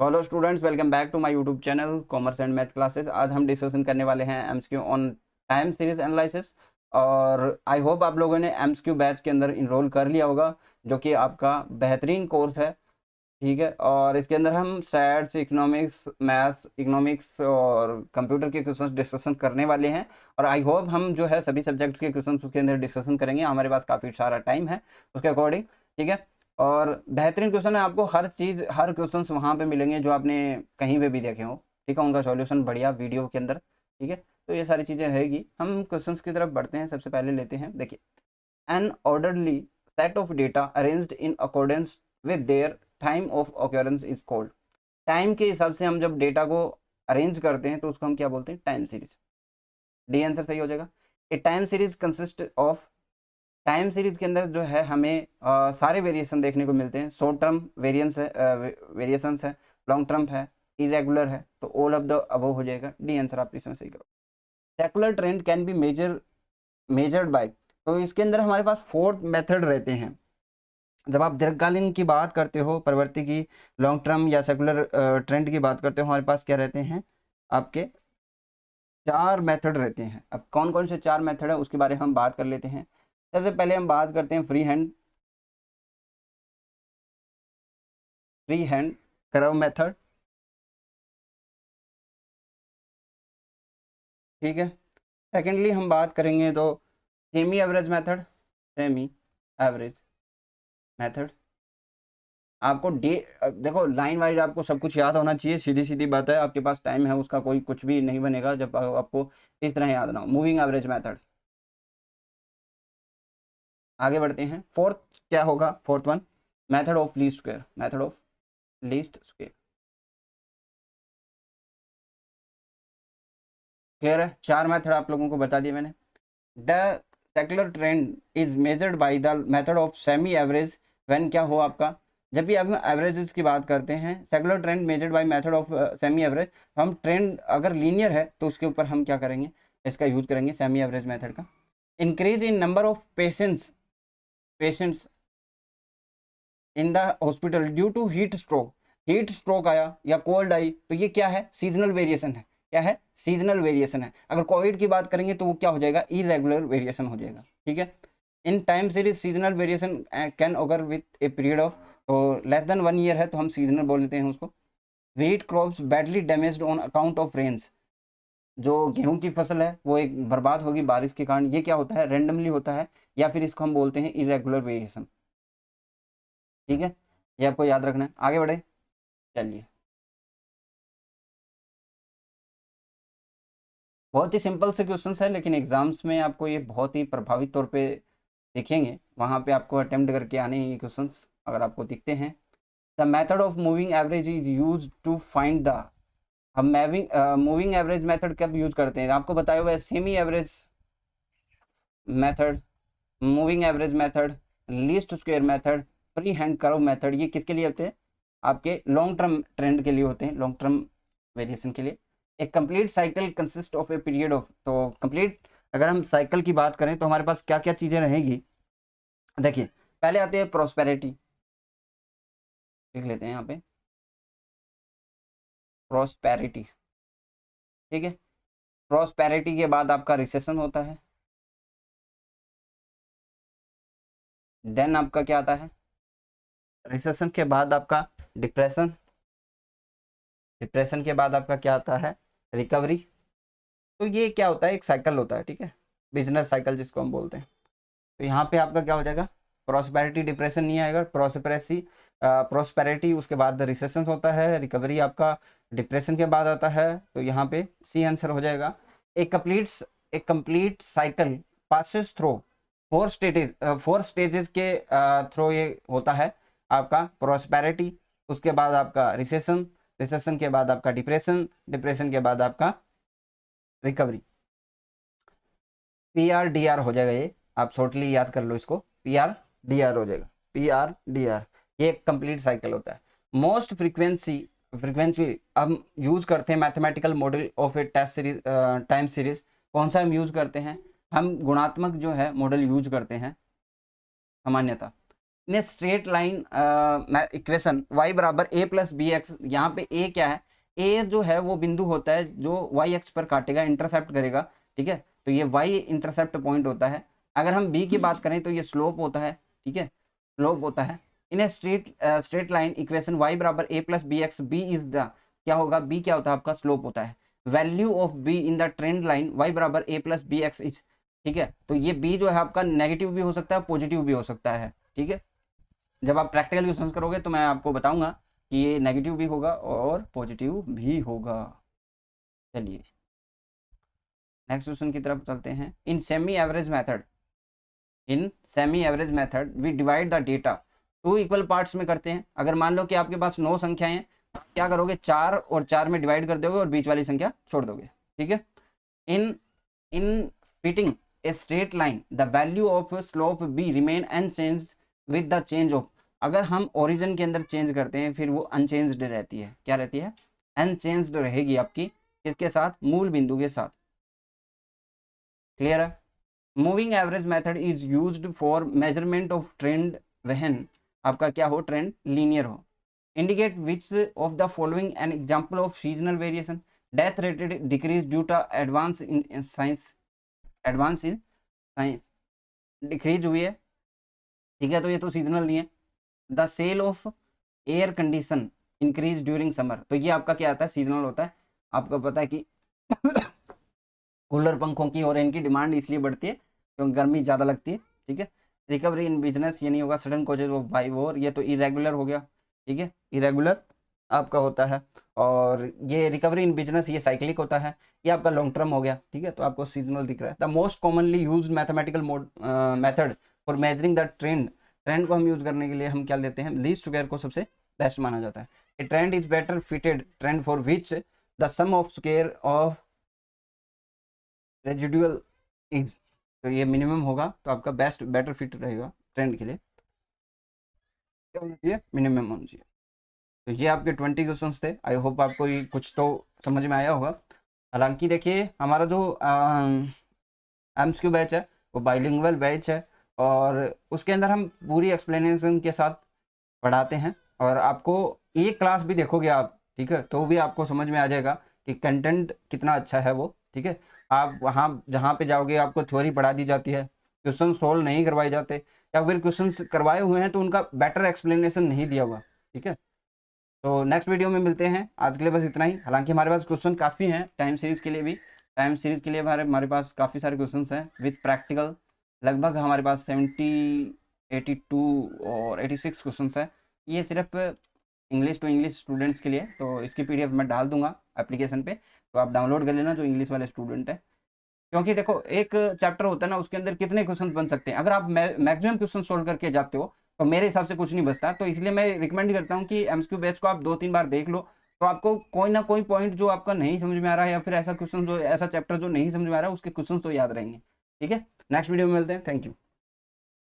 Hello students, welcome back to my YouTube channel commerce and math classes. आज हम discussion करने वाले हैं MCQ on time series analysis. और आई होप आप लोगों ने एमसीक्यू बैच के अंदर इनरोल कर लिया होगा, जो कि आपका बेहतरीन कोर्स है। ठीक है, और इसके अंदर हम स्टैट्स, इकोनॉमिक्स, मैथ्स, इकोनॉमिक्स और कंप्यूटर के क्वेश्चंस डिस्कशन करने वाले हैं। और आई होप हम जो है सभी सब्जेक्ट के क्वेश्चंस उसके अंदर डिस्कशन करेंगे। हमारे पास काफ़ी सारा टाइम है उसके अकॉर्डिंग। ठीक है, और बेहतरीन क्वेश्चन है, आपको हर चीज़ हर क्वेश्चन वहाँ पे मिलेंगे जो आपने कहीं पे भी देखे हो। ठीक है, उनका सॉल्यूशन बढ़िया वीडियो के अंदर। ठीक है, तो ये सारी चीज़ें रहेगी। हम क्वेश्चंस की तरफ बढ़ते हैं। सबसे पहले लेते हैं, देखिए, an orderly set of data arranged in accordance with their time of occurrence is called. Time के हिसाब से हम जब डेटा को अरेंज करते हैं तो उसको हम क्या बोलते हैं? Time series. डी आंसर सही हो जाएगा। ए time series consist of, time series के अंदर जो है हमें सारे वेरिएशन देखने को मिलते हैं। शॉर्ट टर्म वेरिएंस है, वेरिएशंस है, लॉन्ग टर्म है, इरेगुलर है, तो ऑल ऑफ द अबव हो जाएगा। डी आंसर आप इसमें सही करो। Secular trend can be measured by, तो इसके अंदर हमारे पास फोर्थ मेथड रहते हैं। जब आप दीर्घकालीन की बात करते हो, प्रवृत्ति की, लॉन्ग टर्म या सेकुलर ट्रेंड की बात करते हो, हमारे पास क्या रहते हैं? आपके चार मेथड रहते हैं। अब कौन कौन से चार मेथड है उसके बारे में हम बात कर लेते हैं। सबसे पहले हम बात करते हैं फ्री हैंड कर्व मेथड। ठीक है, सेकेंडली हम बात करेंगे तो semi average method. Semi average method आपको देखो, लाइन वाइज आपको सब कुछ याद होना चाहिए। सीधी सीधी बात है, आपके पास टाइम है, उसका कोई कुछ भी नहीं बनेगा जब आपको इस तरह याद ना हो। Moving average method. आगे बढ़ते हैं, फोर्थ क्या होगा? Fourth one, method of least square. Method of least square. Clear है? चार मेथड आप लोगों को बता दिए मैंने। The secular trend is measured by the method of semi average when क्या हो आपका, जब भी हम एवरेजेस की बात करते हैं, secular trend measured by method of semi average, हम ट्रेंड अगर लीनियर है तो उसके ऊपर हम क्या करेंगे? इसका यूज करेंगे, सेमी एवरेज मेथड का। Increase in number of patients in the hospital due to heat stroke आया या कोल्ड आई, तो ये क्या है? सीजनल वेरिएशन है। क्या है? सीजनल वेरिएशन है। अगर कोविड की बात करेंगे तो वो क्या हो जाएगा? इरेगुलर वेरिएशन हो जाएगा। ठीक है, in time series seasonal variation can occur with a period of, तो लेस देन 1 ईयर है तो हम सीजनल बोल देते हैं उसको। Wheat crops badly damaged on account of rains, जो गेहूं की फसल है वो एक बर्बाद होगी बारिश के कारण। ये क्या होता है? रेंडमली होता है, या फिर इसको हम बोलते हैं इरेगुलर वेरिएशन। ठीक है, ये आपको याद रखना है। आगे बढ़े, चलिए। बहुत ही सिंपल से क्वेश्चन है, लेकिन एग्जाम्स में आपको ये बहुत ही प्रभावी तौर पे दिखेंगे। वहाँ पे आपको अटेम्प्ट करके आने ही क्वेश्चंस अगर आपको दिखते हैं। The method of moving average is use to find the, हम मूविंग एवरेज मेथड कब यूज करते हैं? आपको बताया हुआ है semi average method, moving average method, least square method, free hand curve method. ये किसके लिए होते हैं? आपके लॉन्ग टर्म ट्रेंड के लिए होते हैं, लॉन्ग टर्म वेरिएशन के लिए। एक complete cycle consist of A period of, तो कंप्लीट अगर हम साइकिल की बात करें तो हमारे पास क्या क्या चीज़ें रहेगी? देखिए, पहले आते हैं प्रोस्पेरिटी। लिख लेते हैं यहाँ पे, प्रोस्पेरिटी। ठीक है, प्रोस्पेरिटी के बाद आपका रिसेशन होता है। देन आपका क्या आता है? रिसेशन के बाद आपका डिप्रेशन। डिप्रेशन के बाद आपका क्या आता है? रिकवरी। तो ये क्या होता है? एक साइकिल होता है। ठीक है, बिजनेस साइकिल जिसको हम बोलते हैं। तो यहाँ पे आपका क्या हो जाएगा? प्रोस्पेरिटी, डिप्रेशन नहीं आएगा, प्रोस्पेरिटी उसके बाद रिसेशन होता है, रिकवरी आपका डिप्रेशन के बाद आता है। तो यहाँ पे सी आंसर हो जाएगा। एक complete cycle passes through four stages के थ्रू ये होता है। आपका प्रोस्पेरिटी, उसके बाद आपका रिसेशन, रिसेशन के बाद आपका डिप्रेशन, डिप्रेशन के बाद आपका recovery. P R D R हो जाएगा ये, आप शॉर्टली याद कर लो इसको, पी आर डी आर हो जाएगा। पी आर डी आर, ये एक कंप्लीट साइकिल होता है। मोस्ट फ्रीक्वेंसी हम यूज करते हैं mathematical model of a test series, time series. कौन सा हम यूज करते हैं? हम गुणात्मक जो है मॉडल यूज करते हैं सामान्यतः। In a straight line equation y बराबर a प्लस बी एक्स, यहाँ पे a क्या है, a जो है वो बिंदु होता है जो y एक्स पर काटेगा, इंटरसेप्ट करेगा, ठीक है, तो ये y इंटरसेप्ट पॉइंट होता है। अगर हम b की बात करें तो ये स्लोप होता है, ठीक है, स्लोप होता है। In a straight line equation y बराबर a plus B X, b is the, क्या होगा, b क्या होता है आपका, स्लोप होता है। Value of b in the trend line y बराबर a plus B X is, ठीक है, तो ये b जो है आपका नेगेटिव भी हो सकता है, पॉजिटिव भी हो सकता है, ठीक है। जब आप प्रैक्टिकल क्वेश्चन करोगे तो मैं आपको बताऊंगा कि ये नेगेटिव भी होगा और पॉजिटिव भी होगा। चलिए नेक्स्ट क्वेश्चन की तरफ चलते हैं। In semi average method we divide the data two equal parts में करते हैं। अगर मान लो कि आपके पास 9 संख्याएं हैं, क्या करोगे, 4 और 4 में डिवाइड कर दोगे और बीच वाली संख्या छोड़ दोगे, ठीक है। In in fitting a straight line the value of slope B remain unchange with the change of, अगर हम ओरिजिन के अंदर चेंज करते हैं फिर वो अनचेंज्ड रहती है, क्या रहती है, अनचेंज्ड रहेगी आपकी, किसके साथ, मूल बिंदु के साथ। क्लियर है। Moving average method is used for measurement of trend when आपका क्या हो, ट्रेंड लीनियर हो। Indicate which of the following an example of seasonal variation, death rate decrease due to advance in science, decrease हुई है, ठीक है, तो ये तो सीजनल नहीं है। The sale of air condition increase during summer, तो ये आपका क्या आता है, सीजनल होता है। आपको पता है कि कूलर पंखों की और इनकी डिमांड इसलिए बढ़ती है क्योंकि गर्मी ज़्यादा लगती है, ठीक है। रिकवरी इन बिजनेस, ये नहीं होगा। Sudden causes of by war, ये तो इरेगुलर हो गया, ठीक है, इरेगुलर आपका होता है। और ये रिकवरी इन बिजनेस ये साइक्लिक होता है, ये आपका लॉन्ग टर्म हो गया, ठीक है, तो आपको सीजनल दिख रहा है। The most commonly use mathematical method for measuring the trend को हम यूज करने के लिए हम क्या लेते हैं, लीस्ट स्क्वायर को सबसे बेस्ट माना जाता है। A trend is better fitted trend for which the sum of square of residual is, तो ये मिनिमम होगा, तो आपका बेस्ट बेटर फिट रहेगा ट्रेंड के लिए, क्या होना चाहिए, मिनिमम होना चाहिए। तो ये आपके 20 क्वेश्चन थे। आई होप आपको ये कुछ तो समझ में आया होगा। हालांकि देखिए हमारा जो एमसीक्यू बैच है वो बाइलिंगुअल बैच है, और उसके अंदर हम पूरी एक्सप्लेनेशन के साथ पढ़ाते हैं, और आपको एक क्लास भी देखोगे आप, ठीक है, तो भी आपको समझ में आ जाएगा कि कंटेंट कितना अच्छा है वो, ठीक है। आप वहाँ जहाँ पे जाओगे आपको थ्योरी पढ़ा दी जाती है, क्वेश्चन सोल्व नहीं करवाए जाते, या फिर क्वेश्चन करवाए हुए हैं तो उनका बेटर एक्सप्लेनेशन नहीं दिया हुआ, ठीक है। तो नेक्स्ट वीडियो में मिलते हैं, आज के लिए बस इतना ही। हालांकि हमारे पास क्वेश्चन काफ़ी हैं टाइम सीरीज़ के लिए भी, टाइम सीरीज़ के लिए हमारे पास काफ़ी सारे क्वेश्चन हैं विथ प्रैक्टिकल, लगभग हमारे पास 70, 82 और 86 क्वेश्चन है। ये सिर्फ इंग्लिश टू इंग्लिश स्टूडेंट्स के लिए, तो इसकी PDF मैं डाल दूंगा एप्लीकेशन पे, तो आप डाउनलोड कर लेना जो इंग्लिश वाले स्टूडेंट है। क्योंकि देखो एक चैप्टर होता है ना, उसके अंदर कितने क्वेश्चन बन सकते हैं, अगर आप मैक्सिमम क्वेश्चन सोल्व करके जाते हो तो मेरे हिसाब से कुछ नहीं बचता। तो इसलिए मैं रिकमेंड करता हूँ कि एमसीक्यू बैच को आप 2-3 बार देख लो, तो आपको कोई ना कोई पॉइंट जो आपका नहीं समझ में आ रहा है, या फिर ऐसा क्वेश्चन जो, ऐसा चैप्टर जो नहीं समझ में आ रहा है, उसके क्वेश्चन तो याद रहेंगे, ठीक है। नेक्स्ट वीडियो में मिलते हैं, थैंक यू।